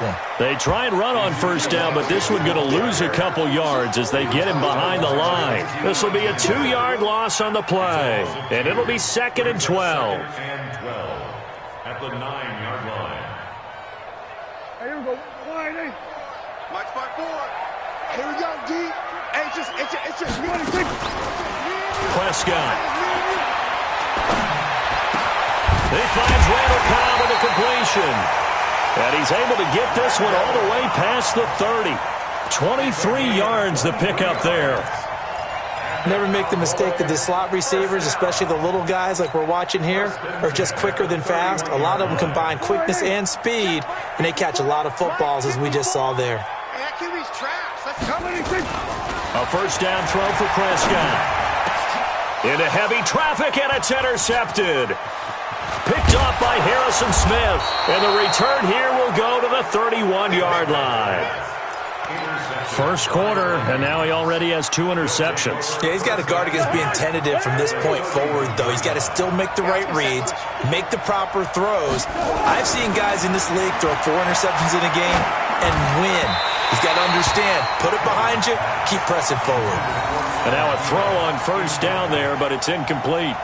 one. They try and run on first down, but this one going to lose a couple yards as they get him behind the line. This will be a 2-yard loss on the play, and it'll be 2nd and 12. At the 9-yard line. Hey, here we go. Line, hey. Mike Spike forward. Here we go, D. Hey, it's just, you want to take Prescott. He finds Randall Cobb with a completion. And he's able to get this one all the way past the 30. 23 yards the pickup there. Never make the mistake that the slot receivers, especially the little guys like we're watching here, are just quicker than fast. A lot of them combine quickness and speed, and they catch a lot of footballs, as we just saw there. Hey, that QB's trash. Let's go. A first down throw for Prescott. Into heavy traffic, and it's intercepted. Picked off by Harrison Smith. And the return here will go to the 31-yard line. First quarter, and now he already has 2 interceptions. Yeah, he's got to guard against being tentative from this point forward, though. He's got to still make the right reads, make the proper throws. I've seen guys in this league throw 4 interceptions in a game and win. He's got to understand, put it behind you, keep pressing forward. And now a throw on first down there, but it's incomplete.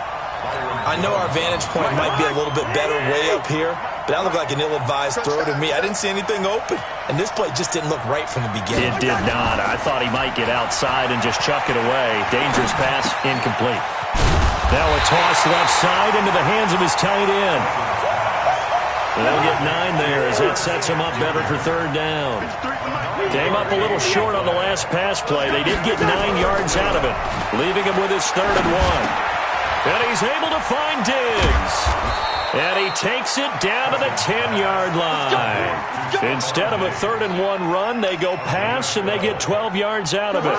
I know our vantage point might be a little bit better way up here, but that looked like an ill-advised throw to me. I didn't see anything open, and this play just didn't look right from the beginning. It did not. I thought he might get outside and just chuck it away. Dangerous pass, incomplete. Now a toss left side into the hands of his tight end. They'll get 9 there as that sets him up better for third down. Came up a little short on the last pass play. They did get 9 yards out of it, leaving him with his 3rd and 1. And he's able to find Diggs. And he takes it down to the 10-yard line. Instead of a 3rd and 1 run, they go pass, and they get 12 yards out of it.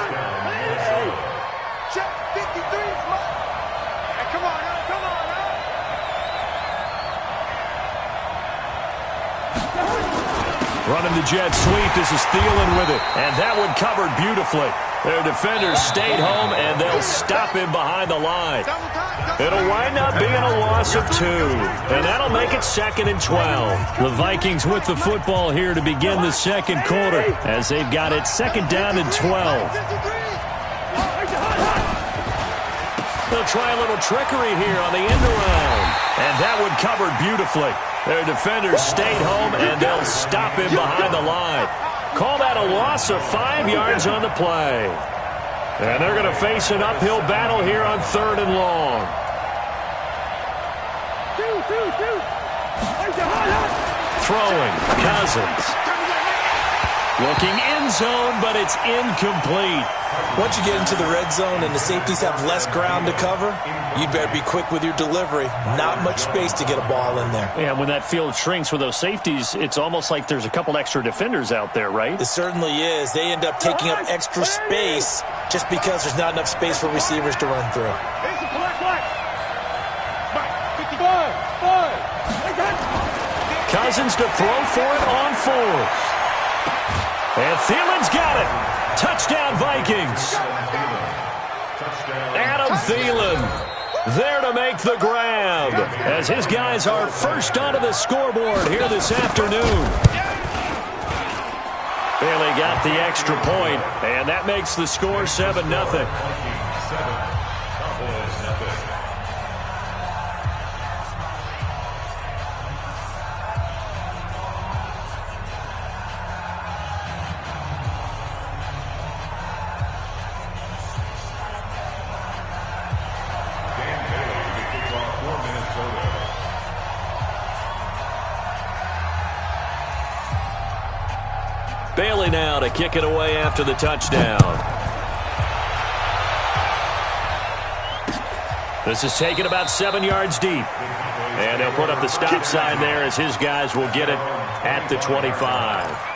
Check 53. Hey, come on now. Come on now. Running the jet sweep. This is Thielen with it. And that one covered beautifully. Their defenders stayed home, and they'll stop him behind the line. It'll wind up being a loss of 2, and that'll make it 2nd and 12. The Vikings with the football here to begin the second quarter as they've got it 2nd down and 12. They'll try a little trickery here on the end around, and that one covered beautifully. Their defenders stayed home, and they'll stop him behind the line. Call that a loss of 5 yards on the play. And they're going to face an uphill battle here on 3rd and long. Throwing, Cousins. Looking end zone, but it's incomplete. Once you get into the red zone and the safeties have less ground to cover, you'd better be quick with your delivery. Not much space to get a ball in there. Yeah, when that field shrinks with those safeties, it's almost like there's a couple extra defenders out there, right? It certainly is. They end up taking up extra space just because there's not enough space for receivers to run through. Cousins to throw for it on 4th. And Thielen's got it. Touchdown, Vikings. Adam Thielen there to make the grab as his guys are first onto the scoreboard here this afternoon. Bailey got the extra point, and that makes the score 7-0. Bailey now to kick it away after the touchdown. This is taken about 7 yards deep. And they'll put up the stop sign there as his guys will get it at the 25.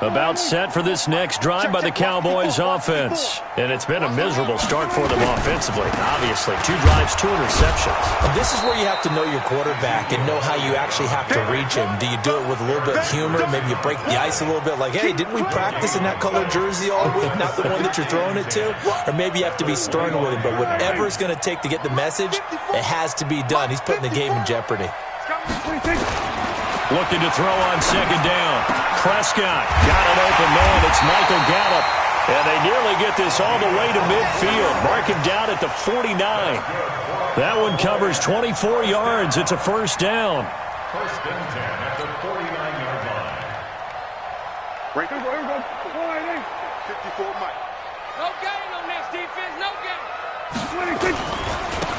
About set for this next drive by the Cowboys offense. And it's been a miserable start for them offensively. Obviously, 2 drives, 2 interceptions. And this is where you have to know your quarterback and know how you actually have to reach him. Do you do it with a little bit of humor? Maybe you break the ice a little bit like, hey, didn't we practice in that colored jersey all week, not the one that you're throwing it to? Or maybe you have to be stern with him. But whatever it's going to take to get the message, it has to be done. He's putting the game in jeopardy. Looking to throw on second down. Prescott got an open man. It's Michael Gallup. And they nearly get this all the way to midfield. Mark him down at the 49. That one covers 24 yards. It's a first down. First and 10 at the 49-yard line. Break. 54 Mike. No gain on this defense. No gain.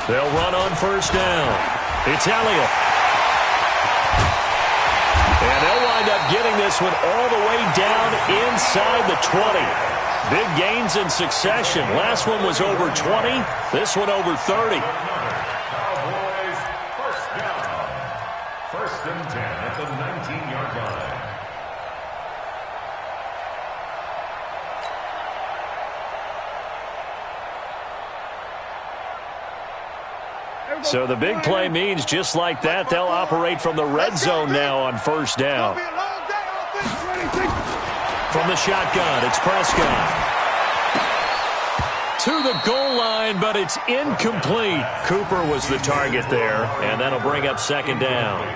They'll run on first down. It's Elliott. And they'll wind up getting this one all the way down inside the 20. Big gains in succession. Last one was over 20. This one over 30. Cowboys first down. First and 10 at the 19-yard line. So the big play means just like that, they'll operate from the red zone now on first down. From the shotgun, it's Prescott. To the goal line, but it's incomplete. Cooper was the target there, and that'll bring up second down.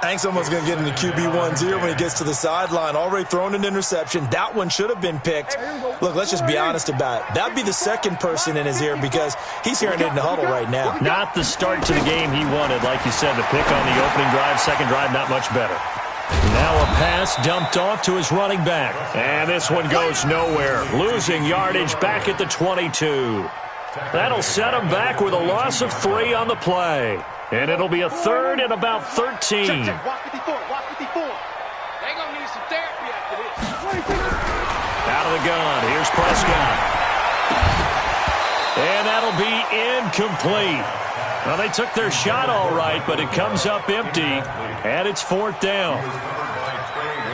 I think someone's going to get into QB1's ear when he gets to the sideline. Already thrown an interception. That one should have been picked. Look, let's just be honest about it. That'd be the second person in his ear because he's hearing it in the huddle right now. Not the start to the game he wanted. Like you said, the pick on the opening drive, second drive, not much better. Now a pass dumped off to his running back. And this one goes nowhere. Losing yardage back at the 22. That'll set him back with a loss of 3 on the play. And it'll be a third and about 13. Check. Walk 54. Walk 54. They gonna need some therapy after this. Out of the gun. Here's Prescott. And that'll be incomplete. Well, they took their shot all right, but it comes up empty. And it's fourth down.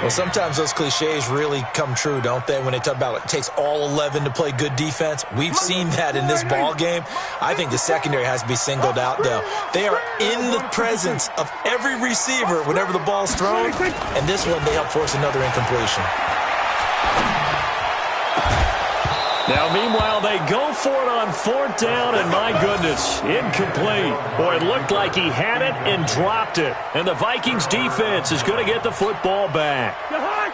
Well, sometimes those cliches really come true, don't they? When they talk about it takes all 11 to play good defense. We've seen that in this ball game. I think the secondary has to be singled out, though. They are in the presence of every receiver whenever the ball's thrown. And this one, they help force another incompletion. Now, meanwhile, they go for it on fourth down, and my goodness, incomplete. Boy, it looked like he had it and dropped it. And the Vikings defense is going to get the football back.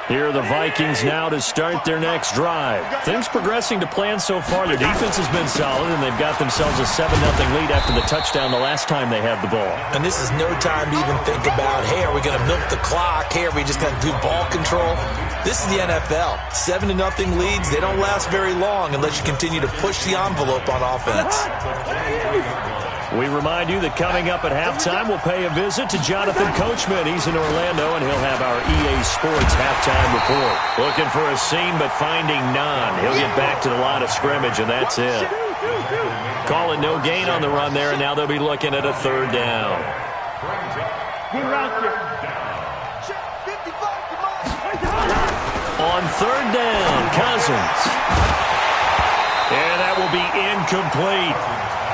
Here are the Vikings now to start their next drive. Things progressing to plan so far. Their defense has been solid, and they've got themselves a 7-0 lead after the touchdown the last time they had the ball. And this is no time to even think about, hey, are we going to milk the clock? Hey, are we just going to do ball control? This is the NFL. 7-0 leads, they don't last very long unless you continue to push the envelope on offense. We remind you that coming up at halftime, we'll pay a visit to Jonathan Coachman. He's in Orlando, and he'll have our EA Sports halftime report. Looking for a seam, but finding none. He'll get back to the line of scrimmage, and that's it. Call it no gain on the run there, and now they'll be looking at a third down. On third down, Cousins. And that will be incomplete.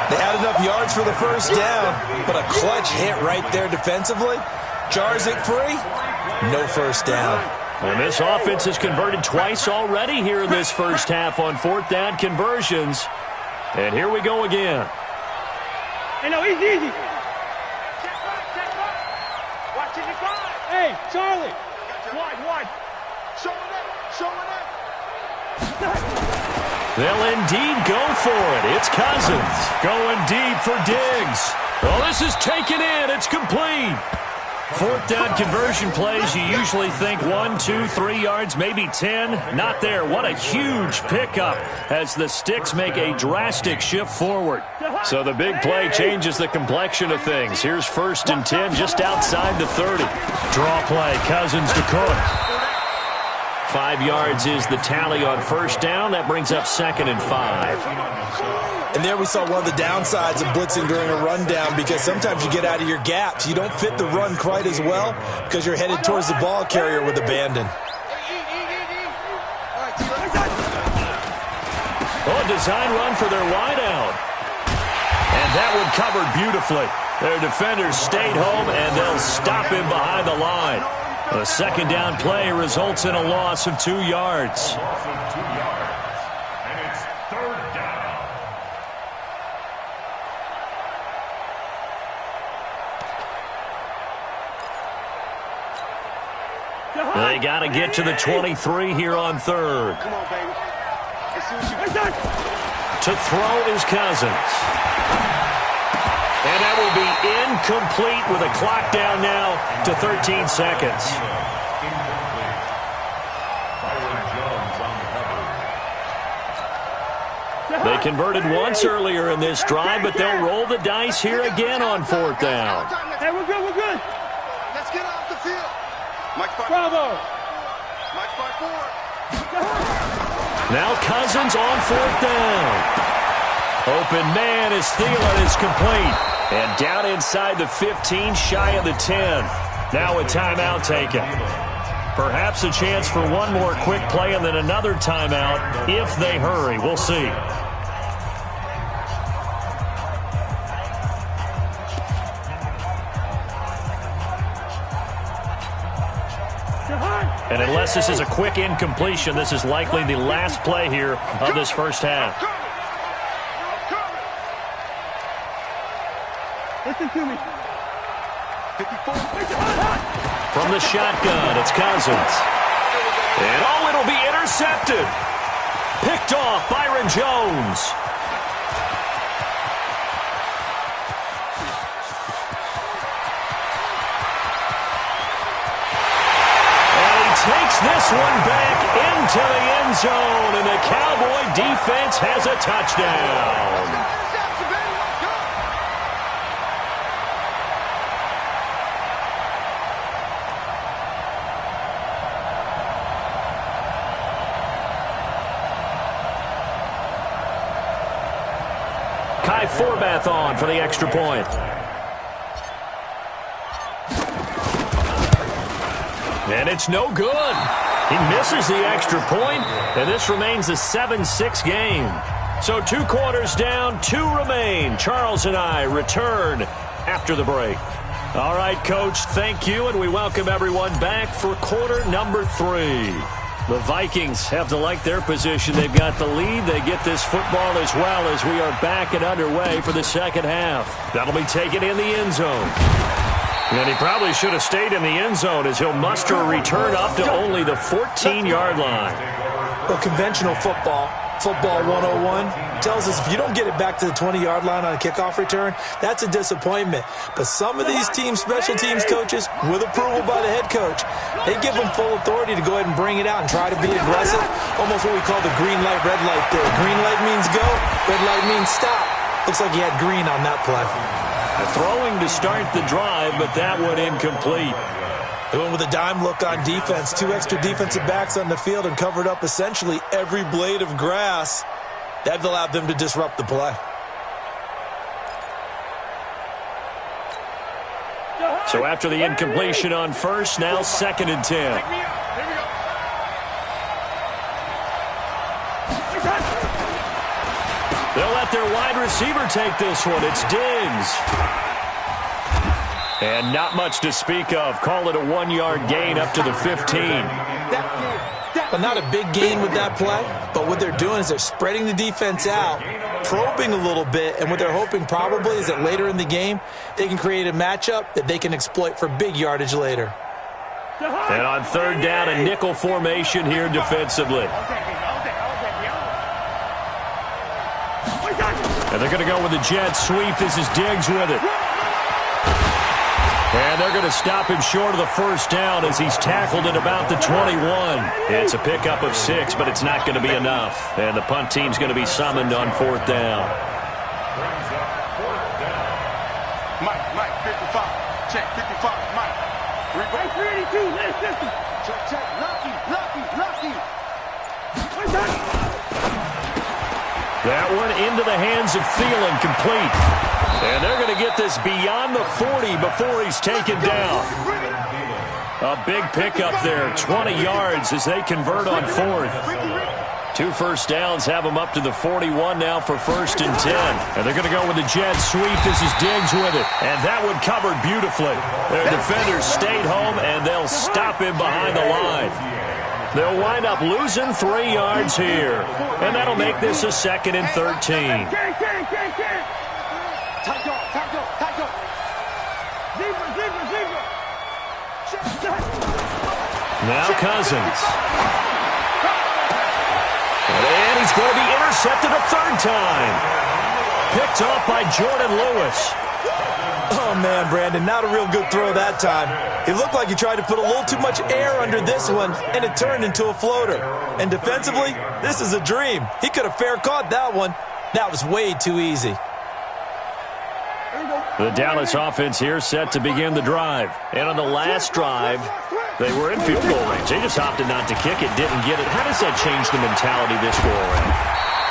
They had enough yards for the first down, but a clutch hit right there defensively. Jars it free, no first down. And this offense has converted twice already here in this first half on fourth down conversions. And here we go again. Hey, no, easy. Check right. Watching the guard. Hey, Charlie. Wide. Showing up. They'll indeed go for it. It's Cousins going deep for Diggs. Well, this is taken in. It's complete. Fourth down conversion plays, you usually think 1, 2, 3 yards, maybe 10. Not there. What a huge pickup as the sticks make a drastic shift forward. So the big play changes the complexion of things. Here's first and 10 just outside the 30. Draw play, Cousins to Cook. 5 yards is the tally on first down. That brings up second and 5. And there we saw one of the downsides of blitzing during a rundown because sometimes you get out of your gaps. You don't fit the run quite as well because you're headed towards the ball carrier with abandon. design run for their wideout. And that one covered beautifully. Their defenders stayed home, and they'll stop him behind the line. A second down play results in a loss of 2 yards. Loss of 2 yards. And it's third down. They got to get to the 23 here on third. Come on, baby. Let's see what you To throw is Cousins. And that will be incomplete with a clock down now to 13 seconds. Incomplete. Byron Jones on the cover. They converted once earlier in this drive, but they'll roll the dice here again on fourth down. Hey, we're good, we're good. Let's get off the field. Mike Spark. Bravo. Mike Spark forward. Now Cousins on fourth down. Open man as Thielen is complete. And down inside the 15, shy of the 10. Now a timeout taken. Perhaps a chance for one more quick play and then another timeout if they hurry. We'll see. And unless this is a quick incompletion, this is likely the last play here of this first half. Listen to me. 54. From the shotgun, it's Cousins. And oh, it'll be intercepted. Picked off Byron Jones. And he takes this one back into the end zone, and the Cowboy defense has a touchdown. Kai Forbath on for the extra point. And it's no good. He misses the extra point, and this remains a 7-6 game. So 2 quarters down, 2 remain. Charles and I return after the break. All right, Coach, thank you, and we welcome everyone back for quarter number 3. The Vikings have to like their position. They've got the lead. They get this football as well as we are back and underway for the second half. That'll be taken in the end zone. And he probably should have stayed in the end zone as he'll muster a return up to only the 14-yard line. Well, conventional football 101, tells us if you don't get it back to the 20-yard line on a kickoff return, that's a disappointment. But some of these teams, special teams coaches, with approval by the head coach, they give them full authority to go ahead and bring it out and try to be aggressive. Almost what we call the green light, red light theory. Green light means go, red light means stop. Looks like he had green on that play. Throwing to start the drive, but that one incomplete. They went with a dime look on defense. 2 extra defensive backs on the field and covered up essentially every blade of grass. That allowed them to disrupt the play. So after the incompletion on first, now 2nd and 10. They'll let their wide receiver take this one. It's Diggs. And not much to speak of. Call it a 1-yard gain up to the 15. But not a big gain with that play. But what they're doing is they're spreading the defense out, probing a little bit, and what they're hoping probably is that later in the game, they can create a matchup that they can exploit for big yardage later. And on 3rd down, a nickel formation here defensively. And they're going to go with a jet sweep. This is Diggs with it. And they're going to stop him short of the first down as he's tackled at about the 21. It's a pickup of 6, but it's not going to be enough. And the punt team's going to be summoned on 4th down. Brings up 4th down. Mike, 55. Check, 55. Mike. Right, 382. Listen. Check. Lucky. That one into the hands of Thielen, complete. And they're going to get this beyond the 40 before he's taken down. A big pickup there, 20 yards as they convert on 4th. 2 first downs have them up to the 41 now for 1st and 10. And they're going to go with the jet sweep. This is Diggs with it. And that one covered beautifully. Their defenders stayed home, and they'll stop him behind the line. They'll wind up losing 3 yards here. And that'll make this a 2nd and 13. Now Cousins. And he's going to be intercepted a 3rd time. Picked off by Jordan Lewis. Oh, man, Brandon, not a real good throw that time. It looked like he tried to put a little too much air under this one, and it turned into a floater. And defensively, this is a dream. He could have fair caught that one. That was way too easy. The Dallas offense here set to begin the drive. And on the last drive, they were in field goal range. They just opted not to kick it, didn't get it. How does that change the mentality this go around?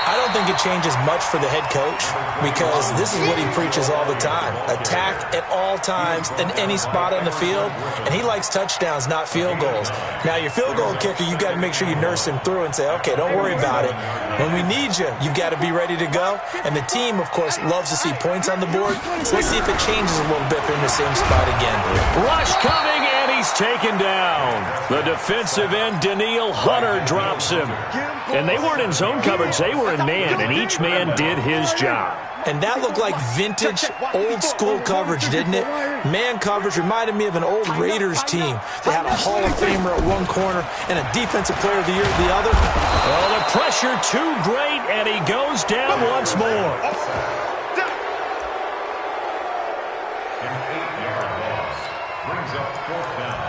I don't think it changes much for the head coach because this is what he preaches all the time. Attack at all times in any spot on the field, and he likes touchdowns, not field goals. Now, your field goal kicker, you've got to make sure you nurse him through and say, okay, don't worry about it. When we need you, you've got to be ready to go. And the team, of course, loves to see points on the board. So let's see if it changes a little bit in the same spot again. Rush coming, and he's taken down. The defensive end, Danielle Hunter, drops him. And they weren't in zone coverage. They were in man, and each man did his job. And that looked like vintage, old-school coverage, didn't it? Man coverage reminded me of an old Raiders team. They had a Hall of Famer at one corner and a Defensive Player of the Year at the other. Oh, the pressure too great, and he goes down once more. An 8-yard loss brings up 4th down.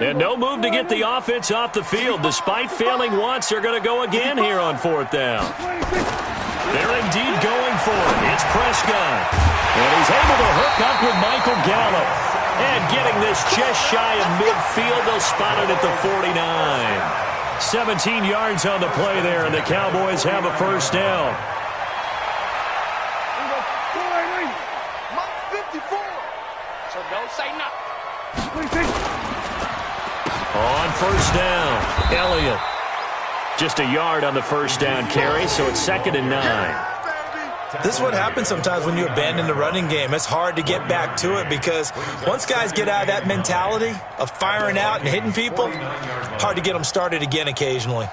And no move to get the offense off the field. Despite failing once, they're going to go again here on 4th down. They're indeed going for it. It's Prescott. And he's able to hook up with Michael Gallup. And getting this just shy of midfield, they'll spot it at the 49. 17 yards on the play there, and the Cowboys have a 1st down. So don't say nothing. On 1st down, Elliott. Just a yard on the 1st down carry, so it's 2nd and 9. This is what happens sometimes when you abandon the running game. It's hard to get back to it because once guys get out of that mentality of firing out and hitting people, hard to get them started again occasionally.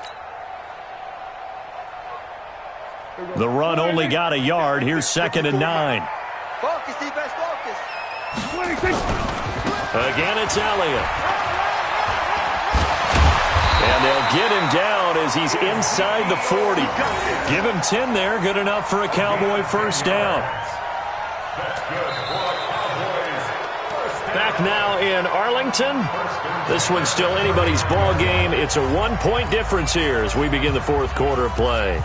The run only got a yard. Here's 2nd and 9. Focus, defense, focus. Again, it's Elliott. And they'll get him down as he's inside the 40. Give him 10 there. Good enough for a Cowboy 1st down. Back now in Arlington. This one's still anybody's ball game. It's a 1-point difference here as we begin the 4th quarter of play.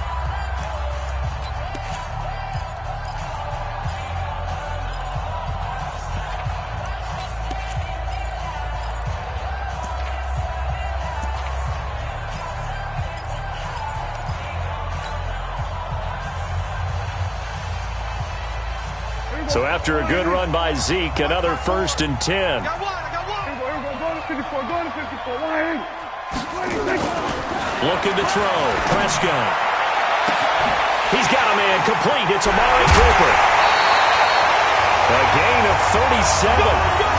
So after a good run by Zeke, another 1st and 10. Looking to throw. Prescott. He's got a man complete. It's Amari Cooper. A gain of 37.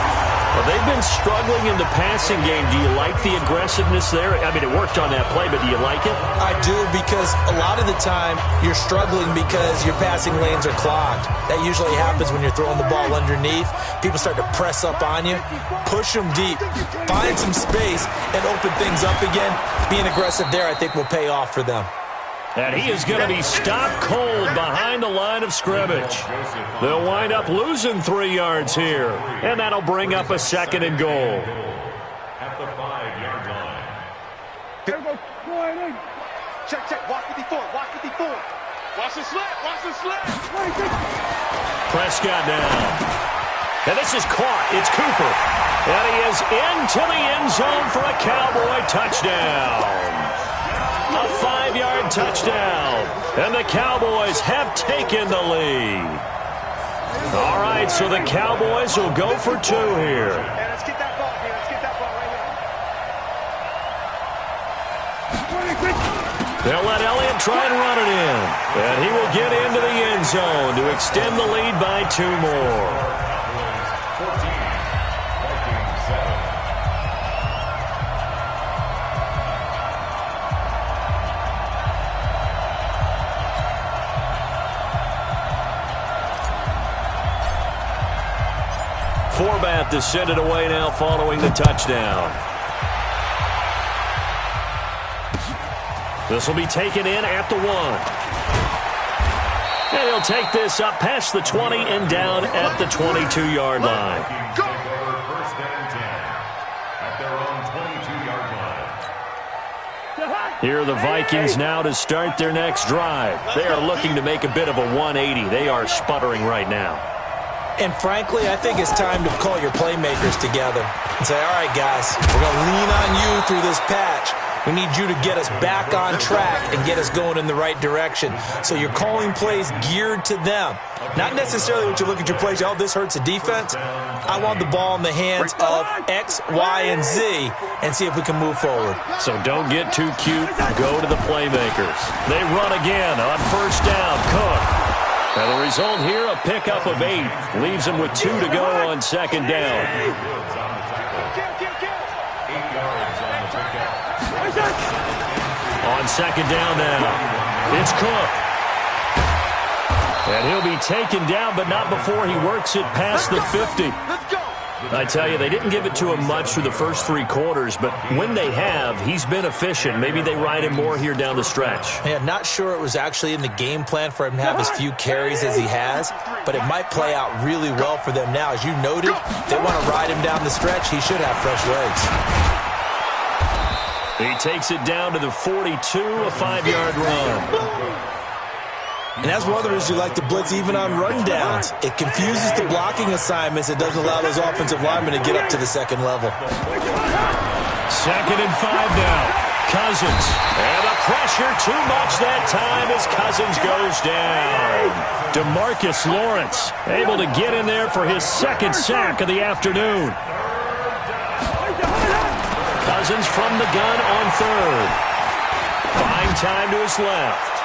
Well, they've been struggling in the passing game. Do you like the aggressiveness there? I mean, it worked on that play, but do you like it? I do, because a lot of the time you're struggling because your passing lanes are clogged. That usually happens when you're throwing the ball underneath. People start to press up on you. Push them deep. Find some space and open things up again. Being aggressive there, I think, will pay off for them. And he is going to be stopped cold behind the line of scrimmage. They'll wind up losing 3 yards here. And that'll bring up a 2nd and goal. At the 5-yard line. Check. Watch 54. Watch 54. Watch the slap. Watch the slap. Prescott down. And this is caught. It's Cooper. And he is into the end zone for a Cowboy touchdown. A 5-yard touchdown. And the Cowboys have taken the lead. All right, so the Cowboys will go for 2 here. Hey, let's get that ball here. Let's get that ball right here. They'll let Elliott try and run it in. And he will get into the end zone to extend the lead by 2 more. 14, Vikings 7. Forbath to send it away now following the touchdown. This will be taken in at the 1. And he'll take this up past the 20 and down at the 22-yard line. Vikings take over 1st and 10 at their own 22-yard line. Here are the Vikings now to start their next drive. They are looking to make a bit of a 180. They are sputtering right now. And frankly, I think it's time to call your playmakers together and say, all right, guys, we're going to lean on you through this patch. We need you to get us back on track and get us going in the right direction. So you're calling plays geared to them. Not necessarily what you look at your plays, oh, this hurts the defense. I want the ball in the hands of X, Y, and Z and see if we can move forward. So don't get too cute. Go to the playmakers. They run again on 1st down. Cook. And the result here, a pickup of 8. Leaves them with 2 to go on 2nd down. On 2nd down now, it's Cook. And he'll be taken down, but not before he works it past the 50. Let's go. I tell you, they didn't give it to him much through the first 3 quarters, but when they have, he's been efficient. Maybe they ride him more here down the stretch. Yeah, not sure it was actually in the game plan for him to have as few carries as he has, but it might play out really well for them now. As you noted, they want to ride him down the stretch. He should have fresh legs. He takes it down to the 42, a 5-yard run. And that's one of the reasons you like to blitz even on rundowns. It confuses the blocking assignments. It doesn't allow those offensive linemen to get up to the second level. 2nd and 5 now. Cousins. And the pressure too much that time as Cousins goes down. DeMarcus Lawrence able to get in there for his 2nd sack of the afternoon. Cousins from the gun on 3rd. Buying time to his left.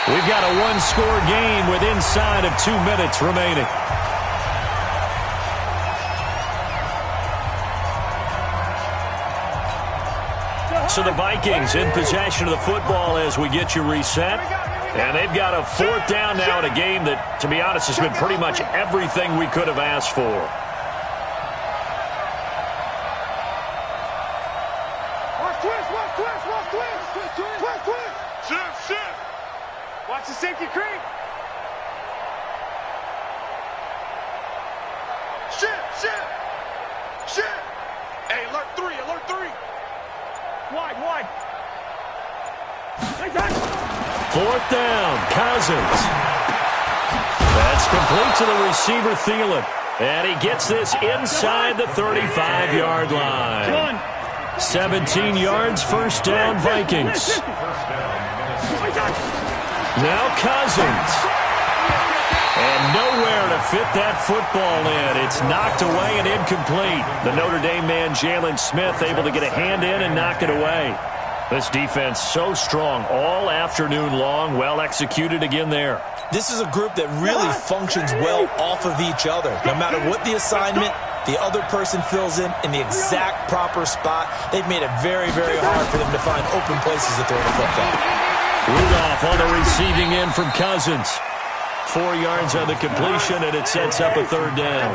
We've got a 1-score game with inside of 2 minutes remaining. So the Vikings in possession of the football as we get you reset. And they've got a 4th down now in a game that, to be honest, has been pretty much everything we could have asked for. Watch the safety creep. Shit. Hey, alert 3. Wide. 4th down, Cousins. That's complete to the receiver, Thielen. And he gets this inside the 35-yard line. 17 yards, 1st down, Vikings. Now Cousins. And nowhere to fit that football in. It's knocked away and incomplete. The Notre Dame man, Jalen Smith, able to get a hand in and knock it away. This defense so strong all afternoon long. Well executed again there. This is a group that really functions well off of each other. No matter what the assignment, the other person fills in the exact proper spot. They've made it very, very hard for them to find open places to throw the football. Rudolph on the receiving end from Cousins. 4 yards on the completion, and it sets up a 3rd down.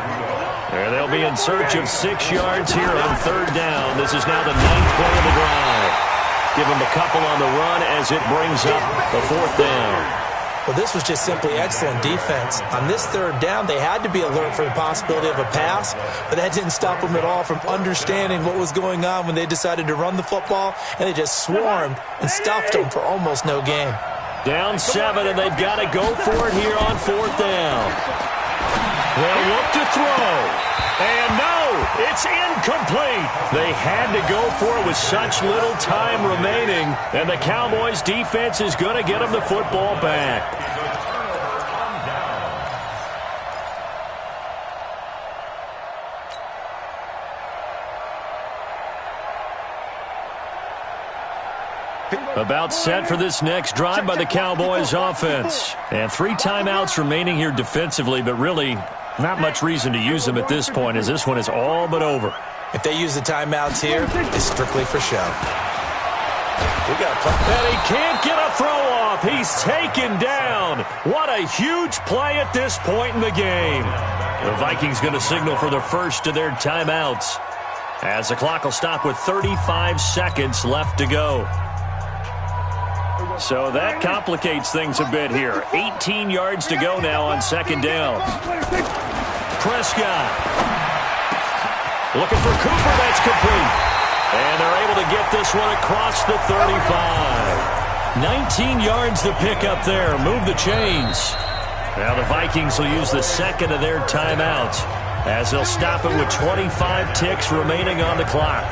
And they'll be in search of 6 yards here on 3rd down. This is now the 9th play of the drive. Give them a couple on the run as it brings up the 4th down. Well, this was just simply excellent defense. On this 3rd down, they had to be alert for the possibility of a pass, but that didn't stop them at all from understanding what was going on when they decided to run the football, and they just swarmed and stuffed them for almost no gain. Down 7, and they've got to go for it here on 4th down. They'll look to throw. And no, it's incomplete. They had to go for it with such little time remaining, and the Cowboys' defense is going to get them the football back. About set for this next drive by the Cowboys offense. And 3 timeouts remaining here defensively, but really not much reason to use them at this point as this one is all but over. If they use the timeouts here, it's strictly for show. And he can't get a throw off. He's taken down. What a huge play at this point in the game. The Vikings going to signal for the first of their timeouts as the clock will stop with 35 seconds left to go. So that complicates things a bit here. 18 yards to go now on second down. Prescott looking for Cooper. That's complete. And they're able to get this one across the 35. 19 yards to pick up there. Move the chains. Now the Vikings will use the second of their timeouts as they'll stop it with 25 ticks remaining on the clock.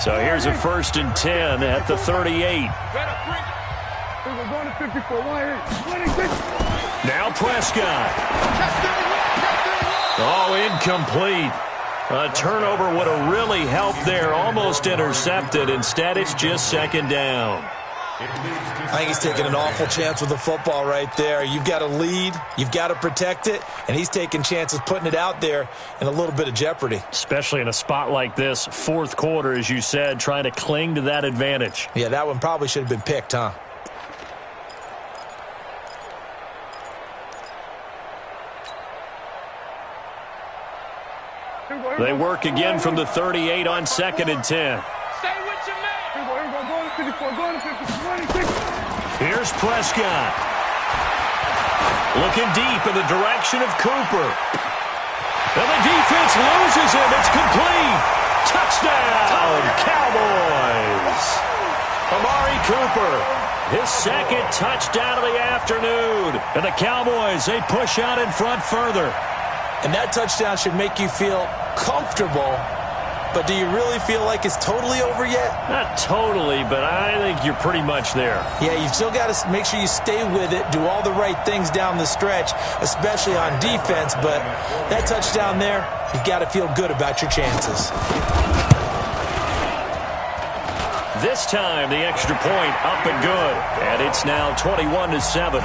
So here's a 1st and 10 at the 38. Now Prescott. Oh, incomplete. A turnover would have really helped there. Almost intercepted. Instead, it's just second down. I think he's taking an awful chance with the football right there. You've got to lead. You've got to protect it. And he's taking chances putting it out there in a little bit of jeopardy. Especially in a spot like this, fourth quarter, as you said, trying to cling to that advantage. Yeah, that one probably should have been picked, huh? They work again from the 38 on 2nd and 10. Stay with your man. Here's Prescott. Looking deep in the direction of Cooper. And the defense loses him. It's complete. Touchdown, Cowboys. Amari Cooper, his second touchdown of the afternoon. And the Cowboys, they push out in front further. And that touchdown should make you feel comfortable, but do you really feel like it's totally over yet? Not totally, but I think you're pretty much there. Yeah, you've still got to make sure you stay with it, do all the right things down the stretch, especially on defense, but that touchdown there, you've got to feel good about your chances. This time, the extra point up and good, and it's now 21-7.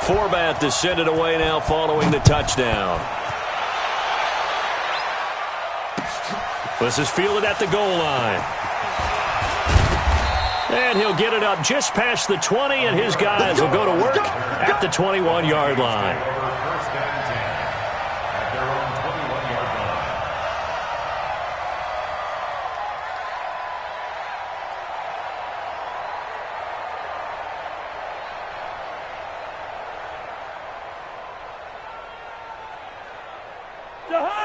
Forbat to send it away now following the touchdown. This is fielded at the goal line. And he'll get it up just past the 20, and his guys will go to work at the 21-yard line. First and 10 at their own 21-yard line.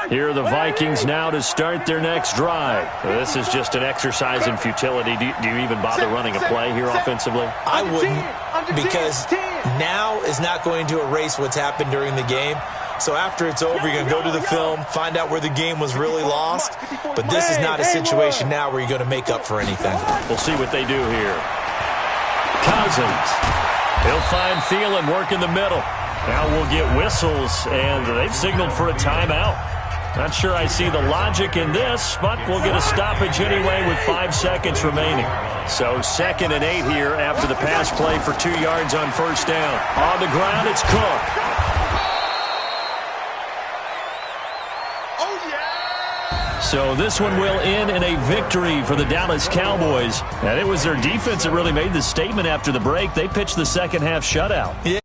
Here are the Vikings now to start their next drive. This is just an exercise in futility. Do you even bother running a play here offensively? I wouldn't, because now is not going to erase what's happened during the game. So after it's over, you're going to go to the film, find out where the game was really lost. But this is not a situation now where you're going to make up for anything. We'll see what they do here. Cousins. He'll find Thielen, work in the middle. Now we'll get whistles, and they've signaled for a timeout. Not sure I see the logic in this, but we'll get a stoppage anyway with 5 seconds remaining. So 2nd and 8 here after the pass play for 2 yards on first down. On the ground, it's Cook. So this one will end in a victory for the Dallas Cowboys. And it was their defense that really made the statement after the break. They pitched the second half shutout. Yeah.